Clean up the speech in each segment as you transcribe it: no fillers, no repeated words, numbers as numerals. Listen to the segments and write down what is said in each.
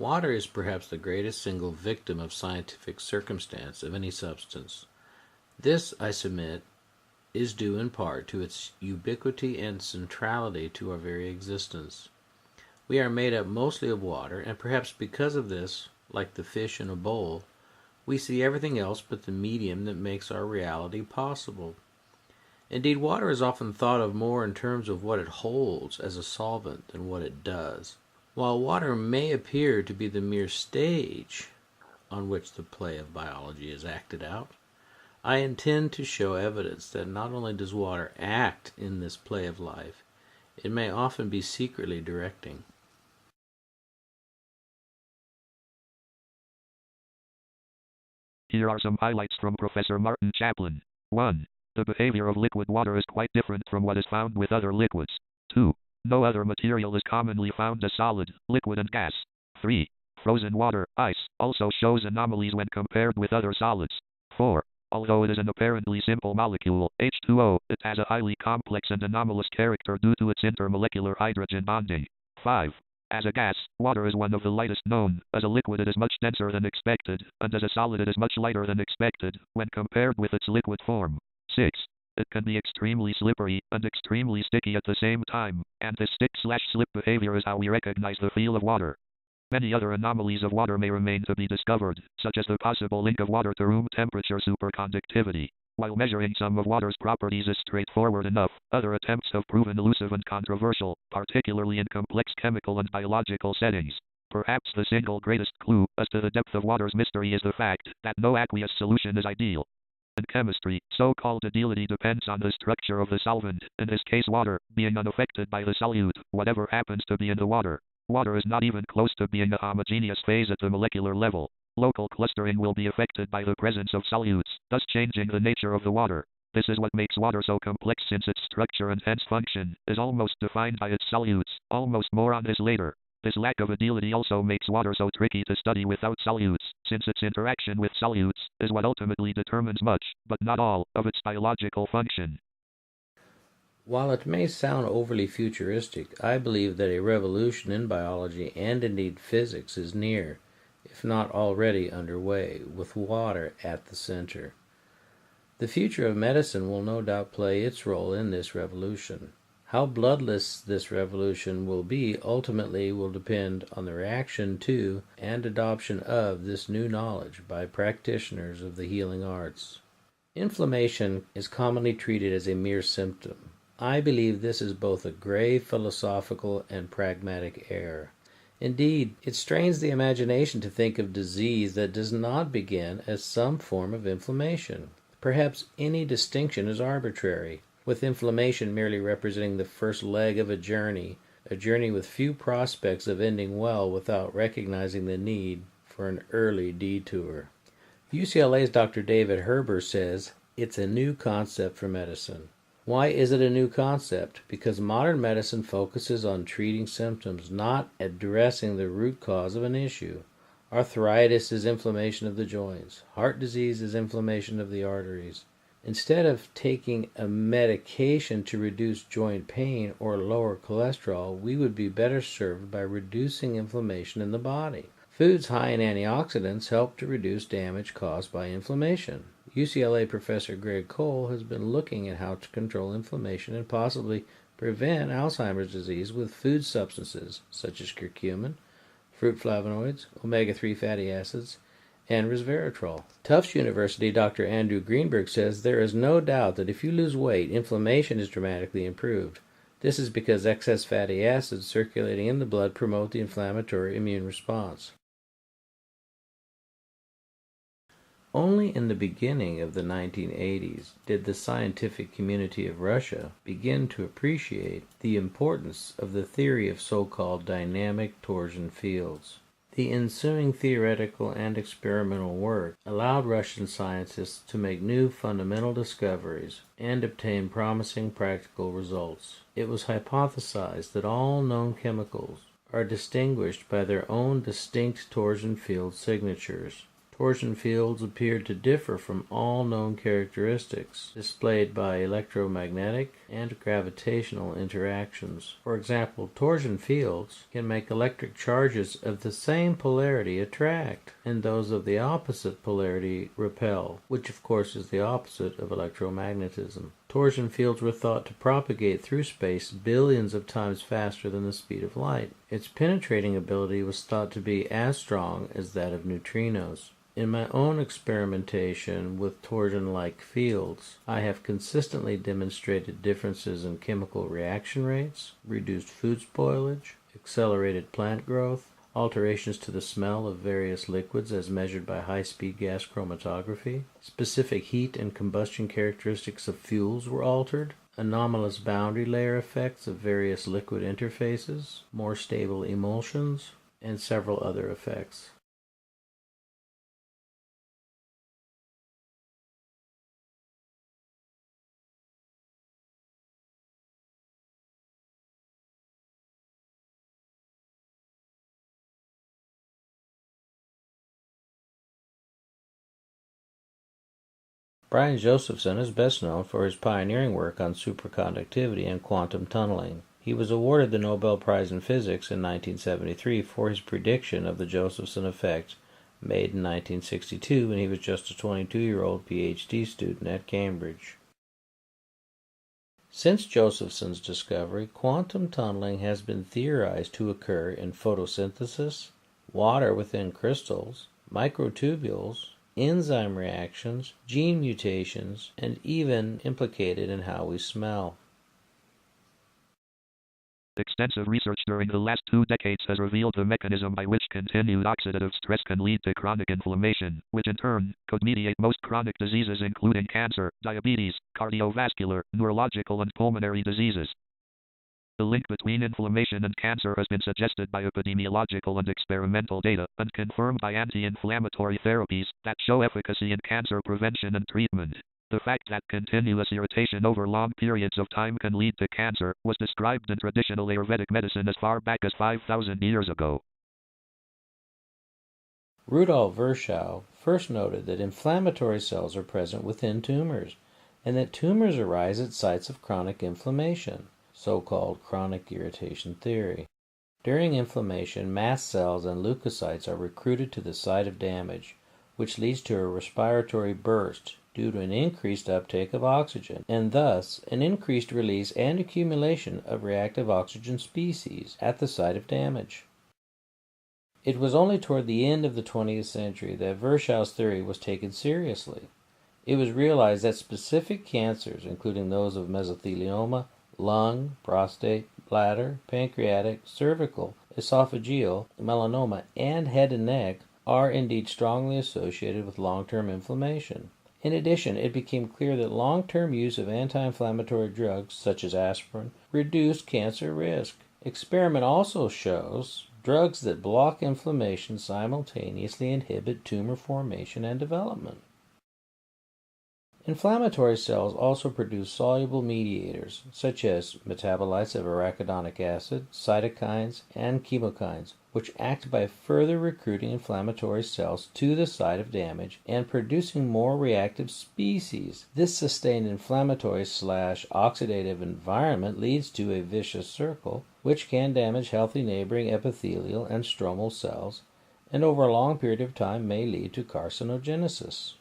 Water is perhaps the greatest single victim of scientific circumstance of any substance. This, I submit, is due in part to its ubiquity and centrality to our very existence. We are made up mostly of water, and perhaps because of this, like the fish in a bowl, we see everything else but the medium that makes our reality possible. Indeed, water is often thought of more in terms of what it holds as a solvent than what it does. While water may appear to be the mere stage on which the play of biology is acted out, I intend to show evidence that not only does water act in this play of life, it may often be secretly directing. Here are some highlights from Professor Martin Chaplin. 1. The behavior of liquid water is quite different from what is found with other liquids. 2. No other material is commonly found as solid, liquid and gas. 3. Frozen water, ice, also shows anomalies when compared with other solids. 4. Although it is an apparently simple molecule, H2O, it has a highly complex and anomalous character due to its intermolecular hydrogen bonding. 5. As a gas, water is one of the lightest known. As a liquid it is much denser than expected, and as a solid it is much lighter than expected, when compared with its liquid form. 6. It can be extremely slippery, and extremely sticky at the same time, and this stick/slip behavior is how we recognize the feel of water. Many other anomalies of water may remain to be discovered, such as the possible link of water to room temperature superconductivity. While measuring some of water's properties is straightforward enough, other attempts have proven elusive and controversial, particularly in complex chemical and biological settings. Perhaps the single greatest clue as to the depth of water's mystery is the fact that no aqueous solution is ideal. In chemistry, so-called ideality depends on the structure of the solvent, in this case water, being unaffected by the solute, whatever happens to be in the water. Water is not even close to being a homogeneous phase at the molecular level. Local clustering will be affected by the presence of solutes, thus changing the nature of the water. This is what makes water so complex, since its structure and hence function is almost defined by its solutes. Almost more on this later. This lack of ideality also makes water so tricky to study without solutes, since its interaction with solutes is what ultimately determines much, but not all, of its biological function. While it may sound overly futuristic, I believe that a revolution in biology and indeed physics is near, if not already underway, with water at the center. The future of medicine will no doubt play its role in this revolution. How bloodless this revolution will be ultimately will depend on the reaction to and adoption of this new knowledge by practitioners of the healing arts. Inflammation is commonly treated as a mere symptom. I believe this is both a grave philosophical and pragmatic error. Indeed, it strains the imagination to think of disease that does not begin as some form of inflammation. Perhaps any distinction is arbitrary, with inflammation merely representing the first leg of a journey with few prospects of ending well without recognizing the need for an early detour. UCLA's Dr. David Herber says, "It's a new concept for medicine." Why is it a new concept? Because modern medicine focuses on treating symptoms, not addressing the root cause of an issue. Arthritis is inflammation of the joints. Heart disease is inflammation of the arteries. Instead of taking a medication to reduce joint pain or lower cholesterol, we would be better served by reducing inflammation in the body. Foods high in antioxidants help to reduce damage caused by inflammation. UCLA professor Greg Cole has been looking at how to control inflammation and possibly prevent Alzheimer's disease with food substances such as curcumin, fruit flavonoids, omega-3 fatty acids, and resveratrol. Tufts University Dr. Andrew Greenberg says there is no doubt that if you lose weight, inflammation is dramatically improved. This is because excess fatty acids circulating in the blood promote the inflammatory immune response. Only in the beginning of the 1980s did the scientific community of Russia begin to appreciate the importance of the theory of so-called dynamic torsion fields. The ensuing theoretical and experimental work allowed Russian scientists to make new fundamental discoveries and obtain promising practical results. It was hypothesized that all known chemicals are distinguished by their own distinct torsion field signatures. Torsion fields appeared to differ from all known characteristics displayed by electromagnetic and gravitational interactions. For example, torsion fields can make electric charges of the same polarity attract, and those of the opposite polarity repel, which of course is the opposite of electromagnetism. Torsion fields were thought to propagate through space billions of times faster than the speed of light. Its penetrating ability was thought to be as strong as that of neutrinos. In my own experimentation with torsion-like fields, I have consistently demonstrated differences in chemical reaction rates, reduced food spoilage, accelerated plant growth, alterations to the smell of various liquids as measured by high-speed gas chromatography, specific heat and combustion characteristics of fuels were altered, anomalous boundary layer effects of various liquid interfaces, more stable emulsions, and several other effects. Brian Josephson is best known for his pioneering work on superconductivity and quantum tunneling. He was awarded the Nobel Prize in Physics in 1973 for his prediction of the Josephson effect, made in 1962 when he was just a 22-year-old PhD student at Cambridge. Since Josephson's discovery, quantum tunneling has been theorized to occur in photosynthesis, water within crystals, microtubules, enzyme reactions, gene mutations, and even implicated in how we smell. Extensive research during the last 2 decades has revealed the mechanism by which continued oxidative stress can lead to chronic inflammation, which in turn could mediate most chronic diseases including cancer, diabetes, cardiovascular, neurological and pulmonary diseases. The link between inflammation and cancer has been suggested by epidemiological and experimental data, and confirmed by anti-inflammatory therapies that show efficacy in cancer prevention and treatment. The fact that continuous irritation over long periods of time can lead to cancer was described in traditional Ayurvedic medicine as far back as 5,000 years ago. Rudolf Virchow first noted that inflammatory cells are present within tumors, and that tumors arise at sites of chronic inflammation, so-called chronic irritation theory. During inflammation, mast cells and leukocytes are recruited to the site of damage, which leads to a respiratory burst due to an increased uptake of oxygen, and thus an increased release and accumulation of reactive oxygen species at the site of damage. It was only toward the end of the 20th century that Virchow's theory was taken seriously. It was realized that specific cancers, including those of mesothelioma, lung, prostate, bladder, pancreatic, cervical, esophageal, melanoma, and head and neck, are indeed strongly associated with long-term inflammation. In addition, it became clear that long-term use of anti-inflammatory drugs, such as aspirin, reduced cancer risk. Experiment also shows drugs that block inflammation simultaneously inhibit tumor formation and development. Inflammatory cells also produce soluble mediators, such as metabolites of arachidonic acid, cytokines, and chemokines, which act by further recruiting inflammatory cells to the site of damage and producing more reactive species. This sustained inflammatory/oxidative environment leads to a vicious circle, which can damage healthy neighboring epithelial and stromal cells, and over a long period of time may lead to carcinogenesis.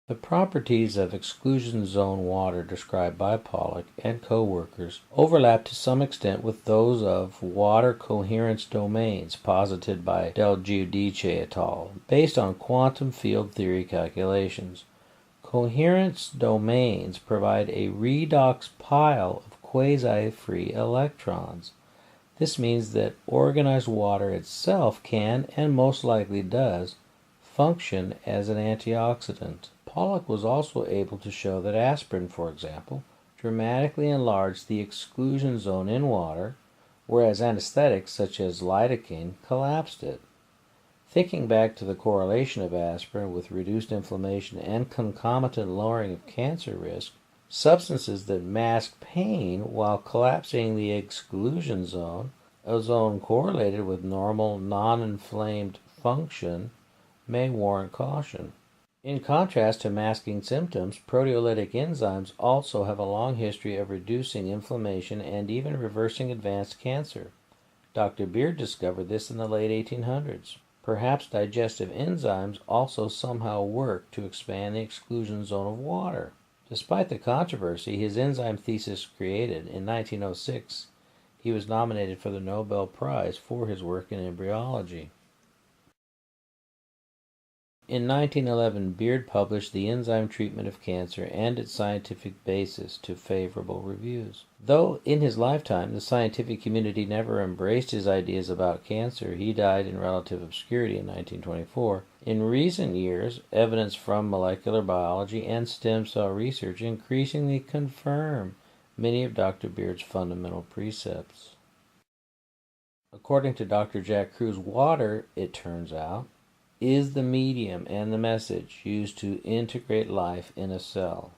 The properties of exclusion zone water described by Pollack and co-workers overlap to some extent with those of water coherence domains posited by Del Giudice et al., based on quantum field theory calculations. Coherence domains provide a redox pile of quasi-free electrons. This means that organized water itself can, and most likely does, function as an antioxidant. Pollack was also able to show that aspirin, for example, dramatically enlarged the exclusion zone in water, whereas anesthetics such as lidocaine collapsed it. Thinking back to the correlation of aspirin with reduced inflammation and concomitant lowering of cancer risk, substances that mask pain while collapsing the exclusion zone, a zone correlated with normal non-inflamed function, may warrant caution. In contrast to masking symptoms, proteolytic enzymes also have a long history of reducing inflammation and even reversing advanced cancer. Dr. Beard discovered this in the late 1800s. Perhaps digestive enzymes also somehow work to expand the exclusion zone of water. Despite the controversy his enzyme thesis created, in 1906 he was nominated for the Nobel Prize for his work in embryology. In 1911, Beard published The Enzyme Treatment of Cancer and Its Scientific Basis to favorable reviews. Though in his lifetime the scientific community never embraced his ideas about cancer, he died in relative obscurity in 1924. In recent years, evidence from molecular biology and stem cell research increasingly confirm many of Dr. Beard's fundamental precepts. According to Dr. Jack Kruse, water, it turns out, is the medium and the message used to integrate life in a cell.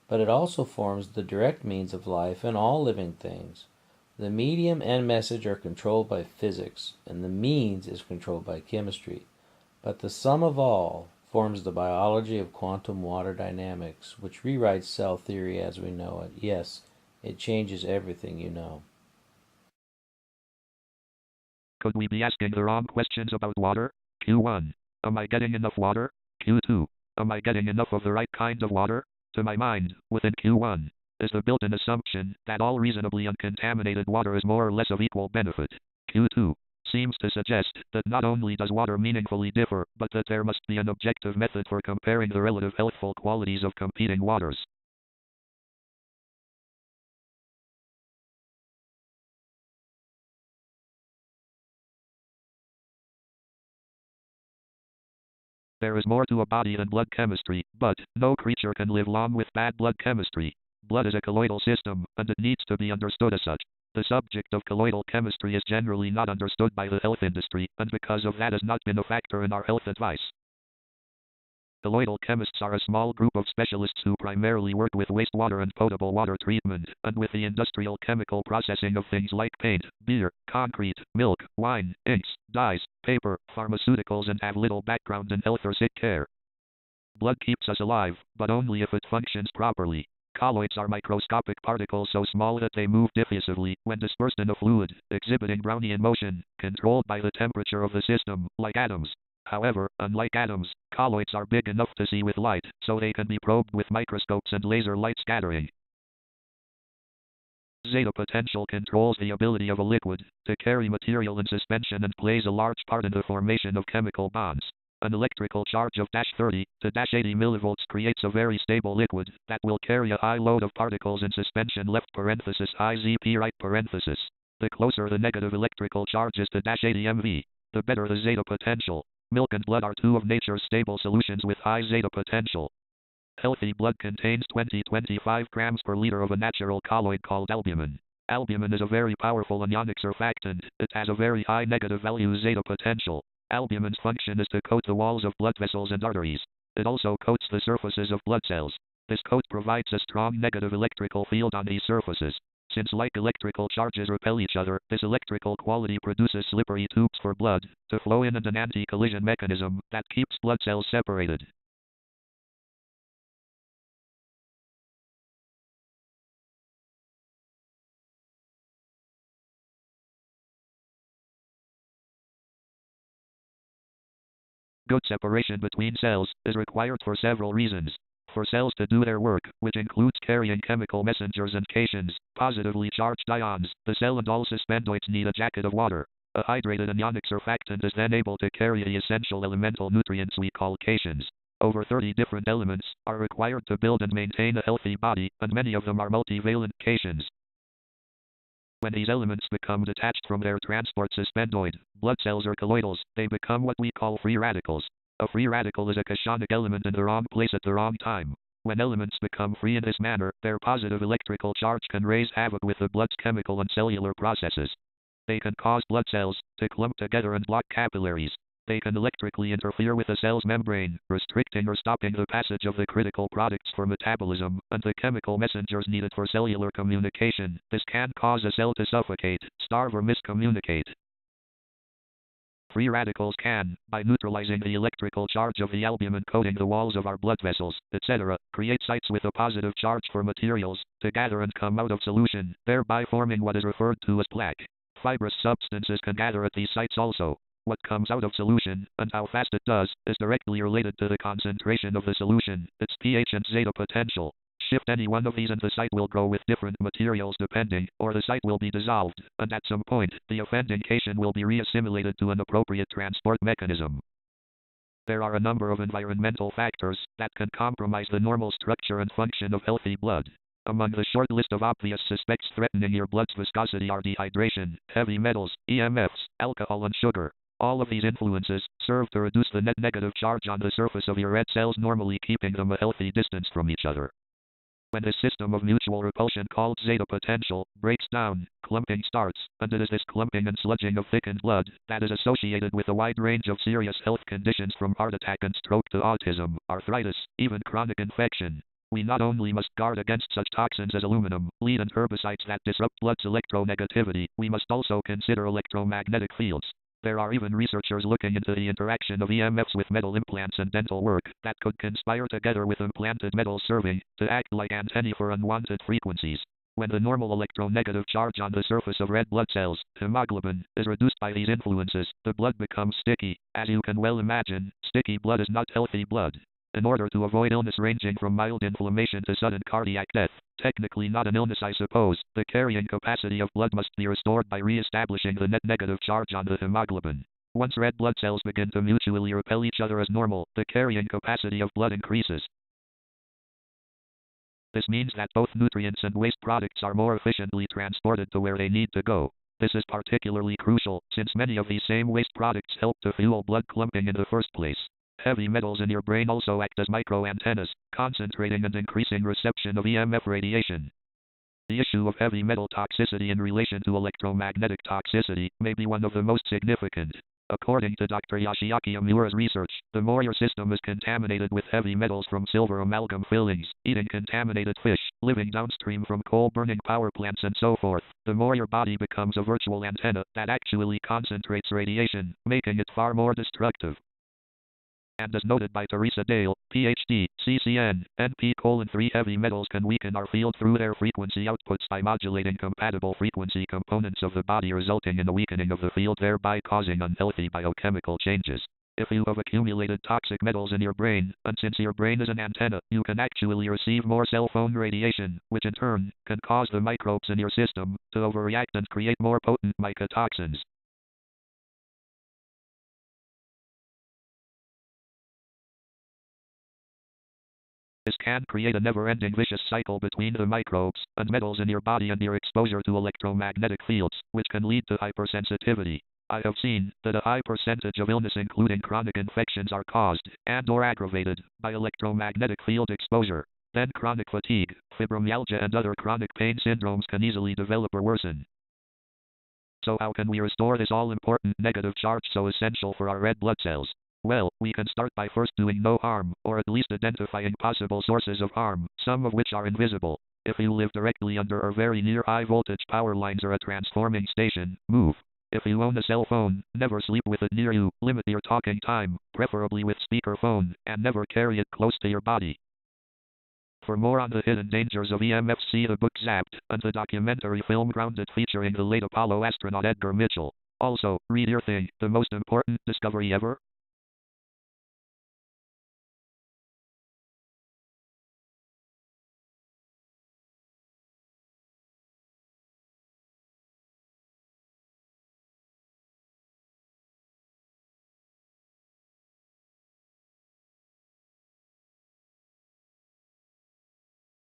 But it also forms the direct means of life in all living things. The medium and message are controlled by physics, and the means is controlled by chemistry. But the sum of all forms the biology of quantum water dynamics, which rewrites cell theory as we know it. Yes, it changes everything you know. Could we be asking the wrong questions about water? Q1. Am I getting enough water? Q2. Am I getting enough of the right kind of water? To my mind, within Q1, is the built-in assumption that all reasonably uncontaminated water is more or less of equal benefit. Q2 seems to suggest that not only does water meaningfully differ, but that there must be an objective method for comparing the relative healthful qualities of competing waters. There is more to a body than blood chemistry, but no creature can live long with bad blood chemistry. Blood is a colloidal system, and it needs to be understood as such. The subject of colloidal chemistry is generally not understood by the health industry, and because of that has not been a factor in our health advice. Colloidal chemists are a small group of specialists who primarily work with wastewater and potable water treatment, and with the industrial chemical processing of things like paint, beer, concrete, milk, wine, inks, dyes, paper, pharmaceuticals, and have little background in health or sick care. Blood keeps us alive, but only if it functions properly. Colloids are microscopic particles so small that they move diffusively when dispersed in a fluid, exhibiting Brownian motion, controlled by the temperature of the system, like atoms. However, unlike atoms, colloids are big enough to see with light, so they can be probed with microscopes and laser light scattering. Zeta potential controls the ability of a liquid to carry material in suspension and plays a large part in the formation of chemical bonds. An electrical charge of -30 to -80 millivolts creates a very stable liquid that will carry a high load of particles in suspension left parenthesis IZP right parenthesis. The closer the negative electrical charge is to -80 MV, the better the zeta potential. Milk and blood are two of nature's stable solutions with high zeta potential. Healthy blood contains 20-25 grams per liter of a natural colloid called albumin. Albumin is a very powerful anionic surfactant. It has a very high negative value zeta potential. Albumin's function is to coat the walls of blood vessels and arteries. It also coats the surfaces of blood cells. This coat provides a strong negative electrical field on these surfaces. Since like electrical charges repel each other, this electrical quality produces slippery tubes for blood to flow in and an anti-collision mechanism that keeps blood cells separated. Good separation between cells is required for several reasons. For cells to do their work, which includes carrying chemical messengers and cations, positively charged ions, the cell and all suspendoids need a jacket of water. A hydrated anionic surfactant is then able to carry the essential elemental nutrients we call cations. Over 30 different elements are required to build and maintain a healthy body, and many of them are multivalent cations. When these elements become detached from their transport suspendoid, blood cells or colloidals, they become what we call free radicals. A free radical is a cationic element in the wrong place at the wrong time. When elements become free in this manner, their positive electrical charge can raise havoc with the blood's chemical and cellular processes. They can cause blood cells to clump together and block capillaries. They can electrically interfere with a cell's membrane, restricting or stopping the passage of the critical products for metabolism and the chemical messengers needed for cellular communication. This can cause a cell to suffocate, starve, or miscommunicate. Free radicals can, by neutralizing the electrical charge of the albumin coating the walls of our blood vessels, etc., create sites with a positive charge for materials to gather and come out of solution, thereby forming what is referred to as plaque. Fibrous substances can gather at these sites also. What comes out of solution, and how fast it does, is directly related to the concentration of the solution, its pH and zeta potential. Shift any one of these and the site will grow with different materials depending, or the site will be dissolved, and at some point, the offending cation will be reassimilated to an appropriate transport mechanism. There are a number of environmental factors that can compromise the normal structure and function of healthy blood. Among the short list of obvious suspects threatening your blood's viscosity are dehydration, heavy metals, EMFs, alcohol and sugar. All of these influences serve to reduce the net negative charge on the surface of your red cells, normally keeping them a healthy distance from each other. When this system of mutual repulsion called Zeta Potential breaks down, clumping starts, and it is this clumping and sludging of thickened blood that is associated with a wide range of serious health conditions from heart attack and stroke to autism, arthritis, even chronic infection. We not only must guard against such toxins as aluminum, lead and herbicides that disrupt blood's electronegativity, we must also consider electromagnetic fields. There are even researchers looking into the interaction of EMFs with metal implants and dental work that could conspire together with implanted metal serving to act like antennae for unwanted frequencies. When the normal electronegative charge on the surface of red blood cells, hemoglobin, is reduced by these influences, the blood becomes sticky. As you can well imagine, sticky blood is not healthy blood. In order to avoid illness ranging from mild inflammation to sudden cardiac death, technically not an illness I suppose, the carrying capacity of blood must be restored by re-establishing the net negative charge on the hemoglobin. Once red blood cells begin to mutually repel each other as normal, the carrying capacity of blood increases. This means that both nutrients and waste products are more efficiently transported to where they need to go. This is particularly crucial, since many of these same waste products help to fuel blood clumping in the first place. Heavy metals in your brain also act as microantennas, concentrating and increasing reception of EMF radiation. The issue of heavy metal toxicity in relation to electromagnetic toxicity may be one of the most significant. According to Dr. Yoshiaki Amura's research, the more your system is contaminated with heavy metals from silver amalgam fillings, eating contaminated fish, living downstream from coal-burning power plants and so forth, the more your body becomes a virtual antenna that actually concentrates radiation, making it far more destructive. And as noted by Teresa Dale, PhD, CCN, NP:3 heavy metals can weaken our field through their frequency outputs by modulating compatible frequency components of the body, resulting in a weakening of the field, thereby causing unhealthy biochemical changes. If you have accumulated toxic metals in your brain, and since your brain is an antenna, you can actually receive more cell phone radiation, which in turn can cause the microbes in your system to overreact and create more potent mycotoxins. This can create a never-ending vicious cycle between the microbes and metals in your body and your exposure to electromagnetic fields, which can lead to hypersensitivity. I have seen that a high percentage of illness, including chronic infections, are caused and/or aggravated by electromagnetic field exposure. Then chronic fatigue, fibromyalgia and other chronic pain syndromes can easily develop or worsen. So how can we restore this all-important negative charge so essential for our red blood cells? Well, we can start by first doing no harm, or at least identifying possible sources of harm, some of which are invisible. If you live directly under or very near high-voltage power lines or a transforming station, move. If you own a cell phone, never sleep with it near you, limit your talking time, preferably with speakerphone, and never carry it close to your body. For more on the hidden dangers of EMF, see the book Zapped, and the documentary film Grounded featuring the late Apollo astronaut Edgar Mitchell. Also, read Your Thing, the most important discovery ever.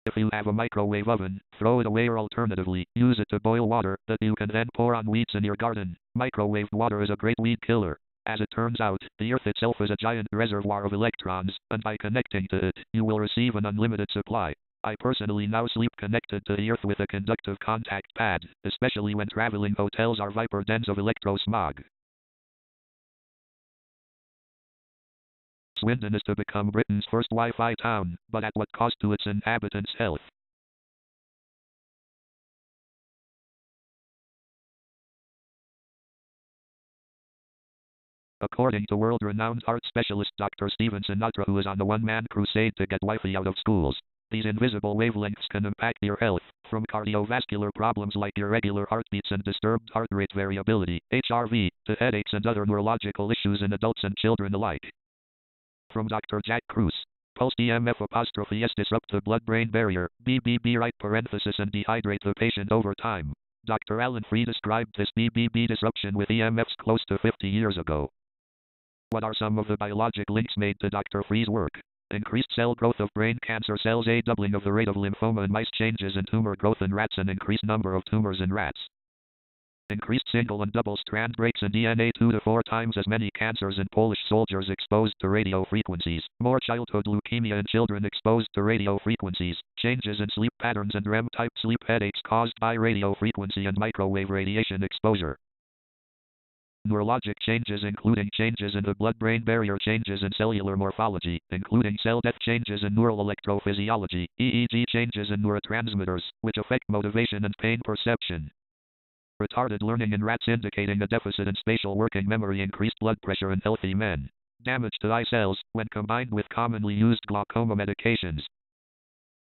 If you have a microwave oven, throw it away, or alternatively, use it to boil water that you can then pour on weeds in your garden. Microwaved water is a great weed killer. As it turns out, the Earth itself is a giant reservoir of electrons, and by connecting to it, you will receive an unlimited supply. I personally now sleep connected to the Earth with a conductive contact pad, especially when traveling. Hotels are viper dens of electrosmog. Swindon is to become Britain's first Wi-Fi town, but at what cost to its inhabitants' health? According to world-renowned art specialist Dr. Steven Sinatra, who is on the one-man crusade to get Wi-Fi out of schools, these invisible wavelengths can impact your health, from cardiovascular problems like irregular heartbeats and disturbed heart rate variability, HRV, to headaches and other neurological issues in adults and children alike. From Dr. Jack Kruse. Pulsed EMF '(S) disrupt the blood-brain barrier, BBB right parenthesis, and dehydrate the patient over time. Dr. Alan Free described this BBB disruption with EMFs close to 50 years ago. What are some of the biologic links made to Dr. Free's work? Increased cell growth of brain cancer cells, a doubling of the rate of lymphoma in mice, changes in tumor growth in rats, and increased number of tumors in rats. Increased single and double strand breaks in DNA, 2 to 4 times as many cancers in Polish soldiers exposed to radio frequencies, more childhood leukemia in children exposed to radio frequencies, changes in sleep patterns and REM-type sleep headaches caused by radio frequency and microwave radiation exposure. Neurologic changes, including changes in the blood-brain barrier, changes in cellular morphology, including cell death, changes in neural electrophysiology, EEG, changes in neurotransmitters, which affect motivation and pain perception. Retarded learning in rats, indicating a deficit in spatial working memory, increased blood pressure in healthy men. Damage to eye cells, when combined with commonly used glaucoma medications.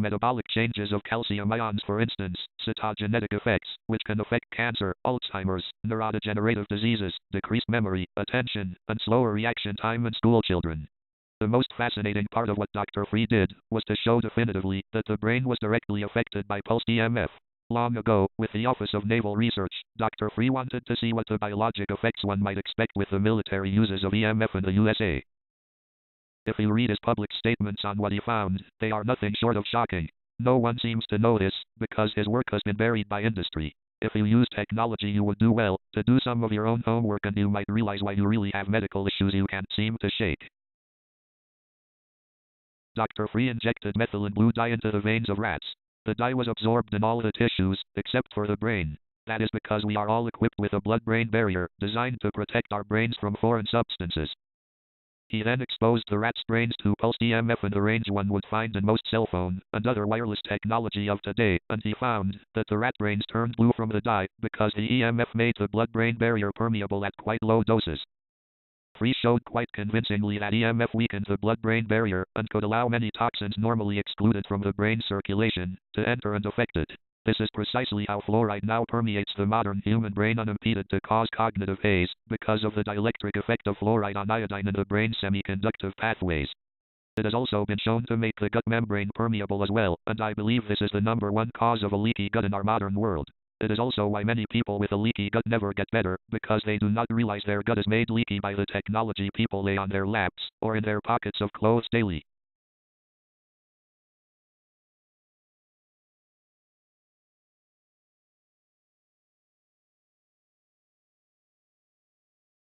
Metabolic changes of calcium ions, for instance, cytogenetic effects, which can affect cancer, Alzheimer's, neurodegenerative diseases, decreased memory, attention, and slower reaction time in school children. The most fascinating part of what Dr. Free did was to show definitively that the brain was directly affected by pulsed EMF. Long ago, with the Office of Naval Research, Dr. Free wanted to see what the biologic effects one might expect with the military uses of EMF in the USA. If you read his public statements on what he found, they are nothing short of shocking. No one seems to know this, because his work has been buried by industry. If you use technology, you would do well to do some of your own homework, and you might realize why you really have medical issues you can't seem to shake. Dr. Free injected methylene blue dye into the veins of rats. The dye was absorbed in all the tissues, except for the brain. That is because we are all equipped with a blood-brain barrier, designed to protect our brains from foreign substances. He then exposed the rat's brains to pulsed EMF in the range one would find in most cell phone and other wireless technology of today, and he found that the rat brains turned blue from the dye, because the EMF made the blood-brain barrier permeable at quite low doses. Free showed quite convincingly that EMF weakened the blood-brain barrier, and could allow many toxins normally excluded from the brain circulation to enter and affect it. This is precisely how fluoride now permeates the modern human brain unimpeded, to cause cognitive haze, because of the dielectric effect of fluoride on iodine in the brain semiconductive pathways. It has also been shown to make the gut membrane permeable as well, and I believe this is the #1 cause of a leaky gut in our modern world. It is also why many people with a leaky gut never get better, because they do not realize their gut is made leaky by the technology people lay on their laps, or in their pockets of clothes daily.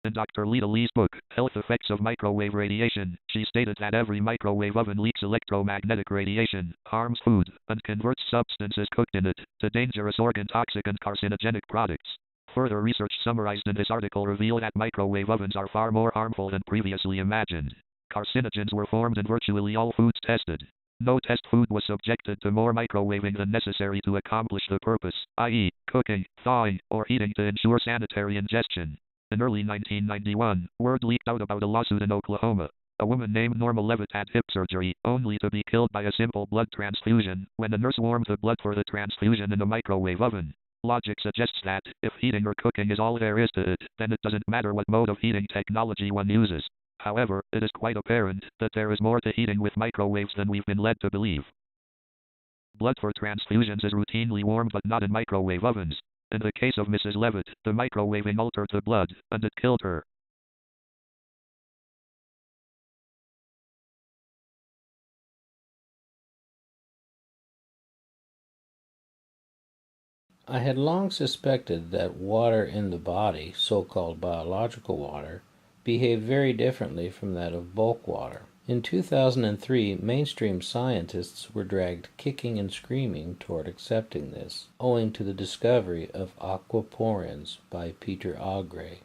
In Dr. Lita Lee's book, Health Effects of Microwave Radiation, she stated that every microwave oven leaks electromagnetic radiation, harms food, and converts substances cooked in it to dangerous organ toxic and carcinogenic products. Further research summarized in this article revealed that microwave ovens are far more harmful than previously imagined. Carcinogens were formed in virtually all foods tested. No test food was subjected to more microwaving than necessary to accomplish the purpose, i.e., cooking, thawing, or heating to ensure sanitary ingestion. In early 1991, word leaked out about a lawsuit in Oklahoma. A woman named Norma Levitt had hip surgery, only to be killed by a simple blood transfusion, when a nurse warmed the blood for the transfusion in a microwave oven. Logic suggests that, if heating or cooking is all there is to it, then it doesn't matter what mode of heating technology one uses. However, it is quite apparent that there is more to heating with microwaves than we've been led to believe. Blood for transfusions is routinely warmed, but not in microwave ovens. In the case of Mrs. Levitt, the microwaving altered the blood, and it killed her. I had long suspected that water in the body, so-called biological water, behaved very differently from that of bulk water. In 2003, mainstream scientists were dragged kicking and screaming toward accepting this, owing to the discovery of aquaporins by Peter Agre,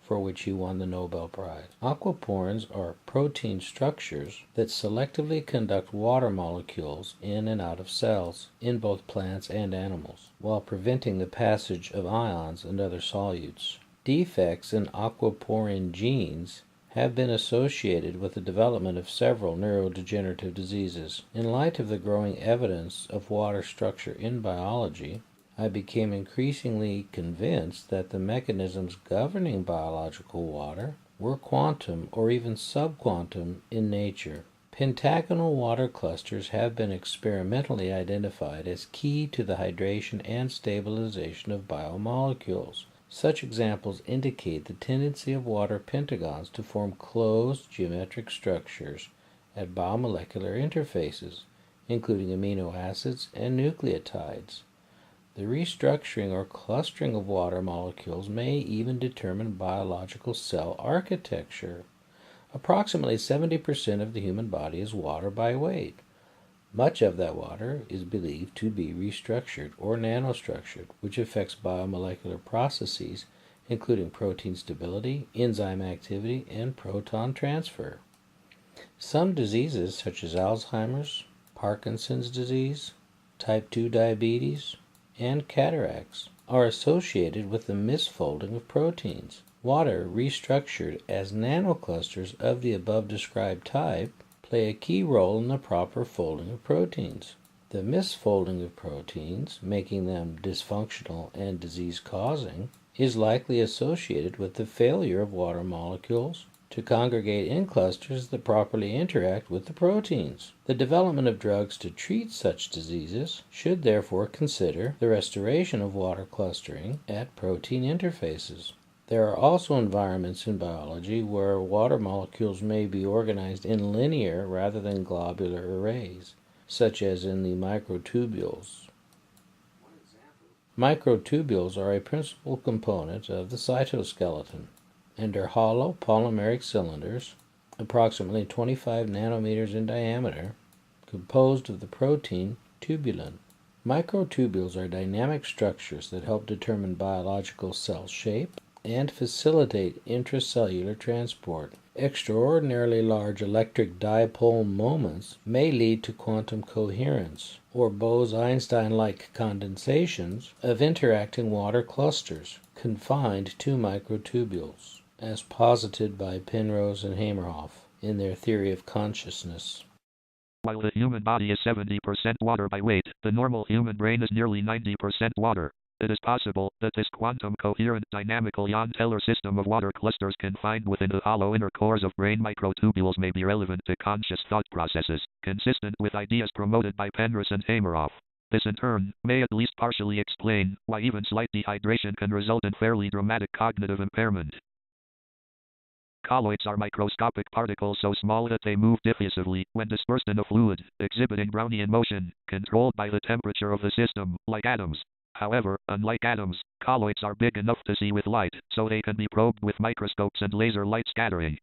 for which he won the Nobel Prize. Aquaporins are protein structures that selectively conduct water molecules in and out of cells, in both plants and animals, while preventing the passage of ions and other solutes. Defects in aquaporin genes have been associated with the development of several neurodegenerative diseases. In light of the growing evidence of water structure in biology, I became increasingly convinced that the mechanisms governing biological water were quantum or even subquantum in nature. Pentagonal water clusters have been experimentally identified as key to the hydration and stabilization of biomolecules. Such examples indicate the tendency of water pentagons to form closed geometric structures at biomolecular interfaces, including amino acids and nucleotides. The restructuring or clustering of water molecules may even determine biological cell architecture. Approximately 70% of the human body is water by weight. Much of that water is believed to be restructured or nanostructured, which affects biomolecular processes, including protein stability, enzyme activity, and proton transfer. Some diseases, such as Alzheimer's, Parkinson's disease, type 2 diabetes, and cataracts, are associated with the misfolding of proteins. Water restructured as nanoclusters of the above described type play a key role in the proper folding of proteins. The misfolding of proteins, making them dysfunctional and disease-causing, is likely associated with the failure of water molecules to congregate in clusters that properly interact with the proteins. The development of drugs to treat such diseases should therefore consider the restoration of water clustering at protein interfaces. There are also environments in biology where water molecules may be organized in linear rather than globular arrays, such as in the microtubules. Microtubules are a principal component of the cytoskeleton and are hollow polymeric cylinders, approximately 25 nanometers in diameter, composed of the protein tubulin. Microtubules are dynamic structures that help determine biological cell shape and facilitate intracellular transport. Extraordinarily large electric dipole moments may lead to quantum coherence, or Bose-Einstein-like condensations of interacting water clusters confined to microtubules, as posited by Penrose and Hamerhoff in their theory of consciousness. While the human body is 70% water by weight, the normal human brain is nearly 90% water. It is possible that this quantum coherent dynamical ion-Teller system of water clusters confined within the hollow inner cores of brain microtubules may be relevant to conscious thought processes, consistent with ideas promoted by Penrose and Hamerhoff. This in turn may at least partially explain why even slight dehydration can result in fairly dramatic cognitive impairment. Colloids are microscopic particles so small that they move diffusively when dispersed in a fluid, exhibiting Brownian motion, controlled by the temperature of the system, like atoms. However, unlike atoms, colloids are big enough to see with light, so they can be probed with microscopes and laser light scattering.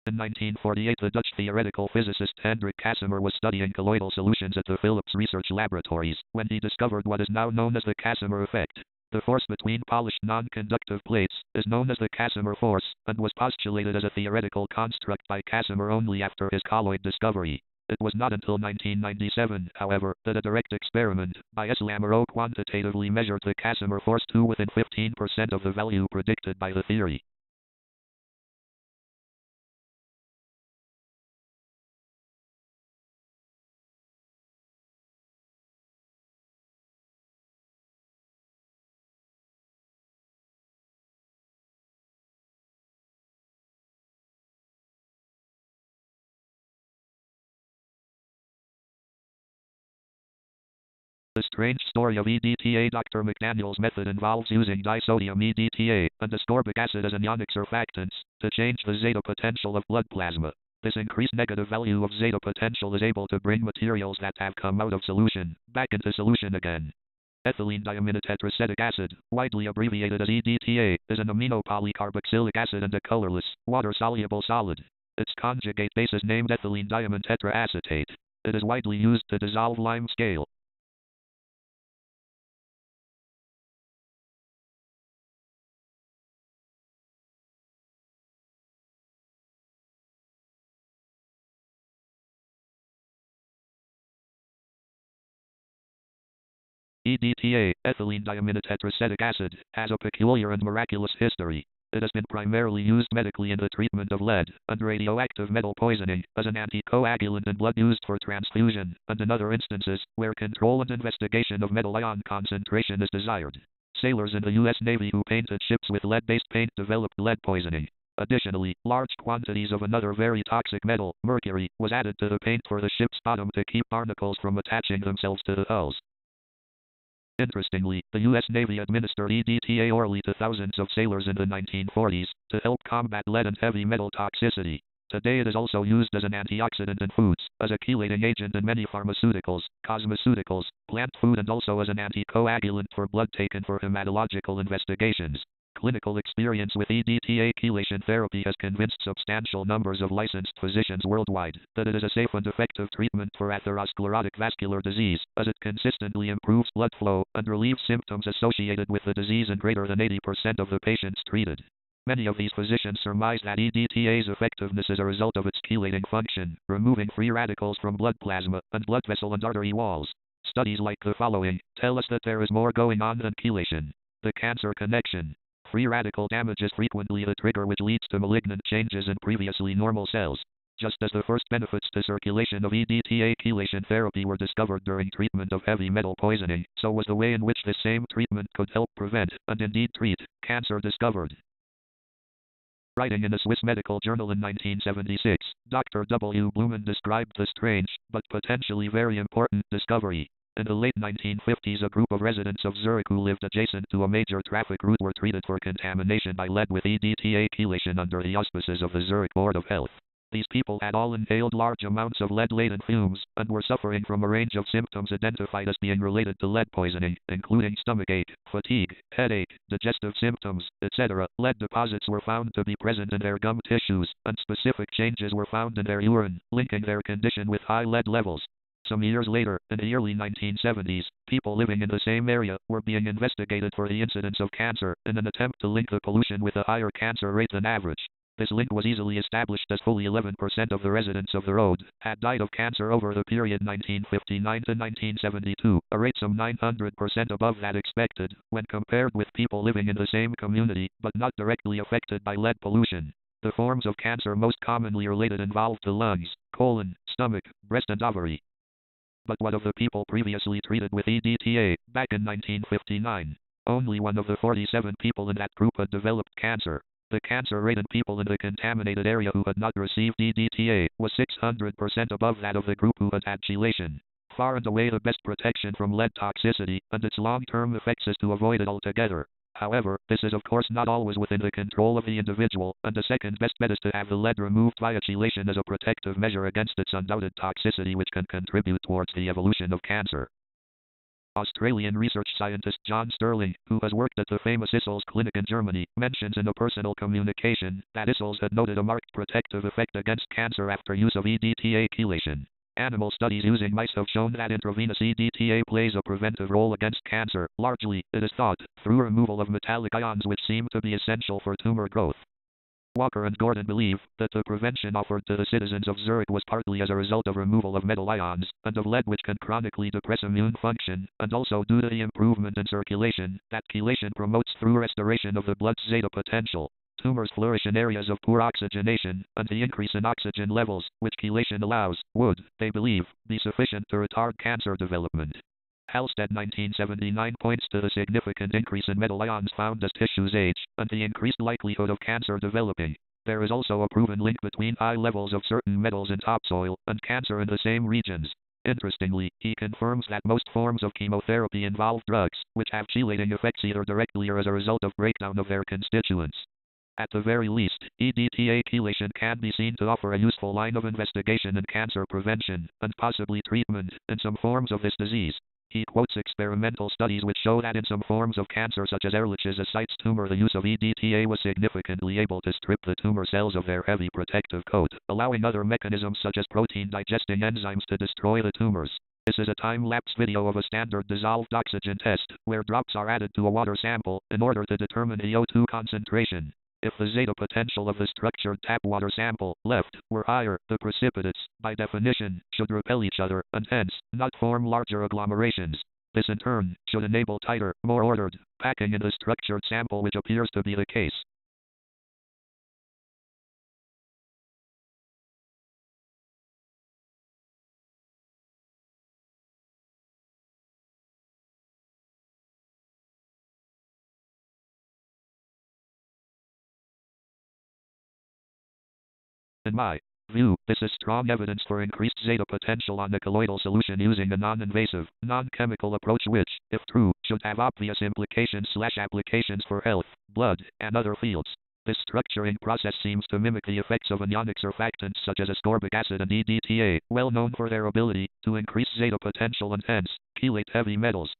In 1948, the Dutch theoretical physicist Hendrik Casimir was studying colloidal solutions at the Philips Research Laboratories when he discovered what is now known as the Casimir effect. The force between polished non-conductive plates is known as the Casimir force, and was postulated as a theoretical construct by Casimir only after his colloid discovery. It was not until 1997, however, that a direct experiment by S. Lamoureux quantitatively measured the Casimir force to within 15% of the value predicted by the theory. The strange story of EDTA. Dr. McDaniel's method involves using disodium EDTA and ascorbic acid as anionic surfactants to change the zeta potential of blood plasma. This increased negative value of zeta potential is able to bring materials that have come out of solution back into solution again. Ethylene diaminotetracetic acid, widely abbreviated as EDTA, is an amino polycarboxylic acid and a colorless, water-soluble solid. Its conjugate base is named ethylene diamine tetraacetate. It is widely used to dissolve lime scale. EDTA, ethylene diaminotetracetic acid, has a peculiar and miraculous history. It has been primarily used medically in the treatment of lead and radioactive metal poisoning, as an anticoagulant in blood used for transfusion, and in other instances, where control and investigation of metal ion concentration is desired. Sailors in the U.S. Navy who painted ships with lead-based paint developed lead poisoning. Additionally, large quantities of another very toxic metal, mercury, was added to the paint for the ship's bottom to keep barnacles from attaching themselves to the hulls. Interestingly, the U.S. Navy administered EDTA orally to thousands of sailors in the 1940s to help combat lead and heavy metal toxicity. Today it is also used as an antioxidant in foods, as a chelating agent in many pharmaceuticals, cosmeceuticals, plant food, and also as an anticoagulant for blood taken for hematological investigations. Clinical experience with EDTA chelation therapy has convinced substantial numbers of licensed physicians worldwide that it is a safe and effective treatment for atherosclerotic vascular disease, as it consistently improves blood flow and relieves symptoms associated with the disease in greater than 80% of the patients treated. Many of these physicians surmise that EDTA's effectiveness is a result of its chelating function, removing free radicals from blood plasma and blood vessel and artery walls. Studies like the following tell us that there is more going on than chelation. The cancer connection. Free radical damage is frequently the trigger which leads to malignant changes in previously normal cells. Just as the first benefits to circulation of EDTA chelation therapy were discovered during treatment of heavy metal poisoning, so was the way in which this same treatment could help prevent, and indeed treat, cancer discovered. Writing in a Swiss medical journal in 1976, Dr. W. Blumen described the strange, but potentially very important discovery. In the late 1950s, a group of residents of Zurich who lived adjacent to a major traffic route were treated for contamination by lead with EDTA chelation under the auspices of the Zurich Board of Health. These people had all inhaled large amounts of lead-laden fumes, and were suffering from a range of symptoms identified as being related to lead poisoning, including stomachache, fatigue, headache, digestive symptoms, etc. Lead deposits were found to be present in their gum tissues, and specific changes were found in their urine, linking their condition with high lead levels. Some years later, in the early 1970s, people living in the same area were being investigated for the incidence of cancer in an attempt to link the pollution with a higher cancer rate than average. This link was easily established as fully 11% of the residents of the road had died of cancer over the period 1959 to 1972, a rate some 900% above that expected when compared with people living in the same community but not directly affected by lead pollution. The forms of cancer most commonly related involved the lungs, colon, stomach, breast, and ovary. But what of the people previously treated with EDTA back in 1959? Only one of the 47 people in that group had developed cancer. The cancer rate in people in the contaminated area who had not received EDTA was 600% above that of the group who had had chelation. Far and away the best protection from lead toxicity and its long-term effects is to avoid it altogether. However, this is of course not always within the control of the individual, and the second best bet is to have the lead removed via chelation as a protective measure against its undoubted toxicity which can contribute towards the evolution of cancer. Australian research scientist John Sterling, who has worked at the famous Issels Clinic in Germany, mentions in a personal communication that Issels had noted a marked protective effect against cancer after use of EDTA chelation. Animal studies using mice have shown that intravenous EDTA plays a preventive role against cancer, largely, it is thought, through removal of metallic ions which seem to be essential for tumor growth. Walker and Gordon believe that the prevention offered to the citizens of Zurich was partly as a result of removal of metal ions and of lead which can chronically depress immune function, and also due to the improvement in circulation that chelation promotes through restoration of the blood's Zeta Potential. Tumors flourish in areas of poor oxygenation, and the increase in oxygen levels, which chelation allows, would, they believe, be sufficient to retard cancer development. Halstead 1979 points to the significant increase in metal ions found as tissues age, and the increased likelihood of cancer developing. There is also a proven link between high levels of certain metals in topsoil and cancer in the same regions. Interestingly, he confirms that most forms of chemotherapy involve drugs, which have chelating effects either directly or as a result of breakdown of their constituents. At the very least, EDTA chelation can be seen to offer a useful line of investigation in cancer prevention, and possibly treatment, in some forms of this disease. He quotes experimental studies which show that in some forms of cancer such as Ehrlich's ascites tumor the use of EDTA was significantly able to strip the tumor cells of their heavy protective coat, allowing other mechanisms such as protein-digesting enzymes to destroy the tumors. This is a time-lapse video of a standard dissolved oxygen test, where drops are added to a water sample in order to determine the O2 concentration. If the zeta potential of the structured tap water sample, left, were higher, the precipitates, by definition, should repel each other, and hence, not form larger agglomerations. This in turn, should enable tighter, more ordered, packing in the structured sample which appears to be the case. In my view, this is strong evidence for increased zeta potential on the colloidal solution using a non-invasive, non-chemical approach which, if true, should have obvious implications/applications for health, blood, and other fields. This structuring process seems to mimic the effects of anionic surfactants such as ascorbic acid and EDTA, well known for their ability to increase zeta potential and hence chelate heavy metals.